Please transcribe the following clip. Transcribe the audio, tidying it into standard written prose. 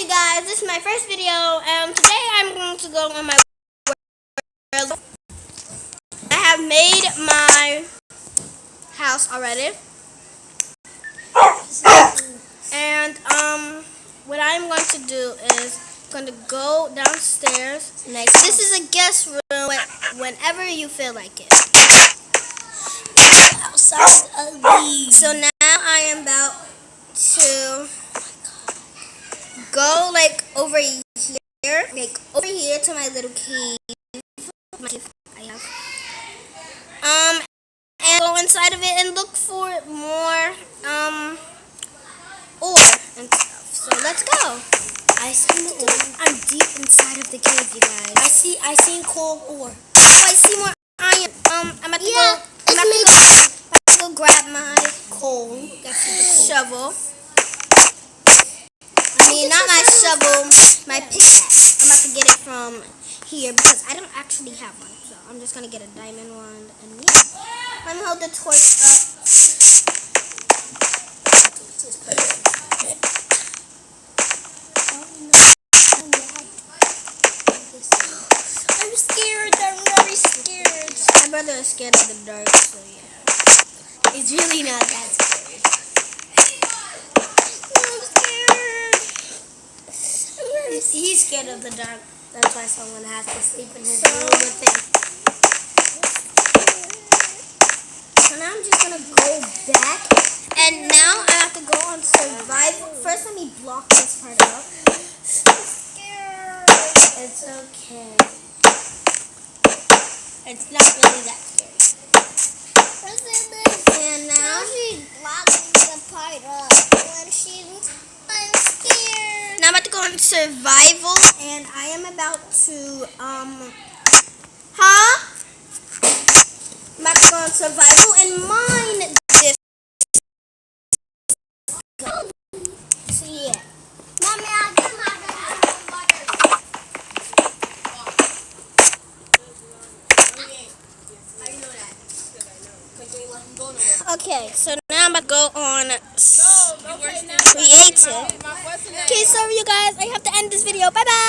Hey guys, this is my first video, and today I'm going to go on my world. I have made my house already, and what I'm going to do is going to go downstairs. This is a guest room whenever you feel like it. Outside ugly. So now I am about to go over here to my little cave. I have. And go inside of it and look for more ore and stuff. So let's go. I'm deep inside of the cave, you guys. I see coal ore. Oh, I see more iron. I'm about to go grab my Coal. shovel. I mean, not my shovel, my pickaxe. I'm about to get it from here because I don't actually have one. So I'm just gonna get a diamond one, and yeah. Let me hold the torch up. I'm scared. I'm very scared. My brother is scared of the dark, so yeah. It's really not that scary. I'm scared. He's scared of the dark. That's why someone has to sleep in his room with him. So now I'm just gonna go back, and now I have to go on survival. First, let me block this part up. I'm scared. It's okay. It's not really that scary. And now she's blocking the part up. I'm scared. Now I'm about to go on survival, and I am about to, I'm about to go on survival and mine this. So yeah. Mommy, I'll get my Okay, so now I'm about to go on creative. Okay, sorry you guys, I have to end this video. Bye bye.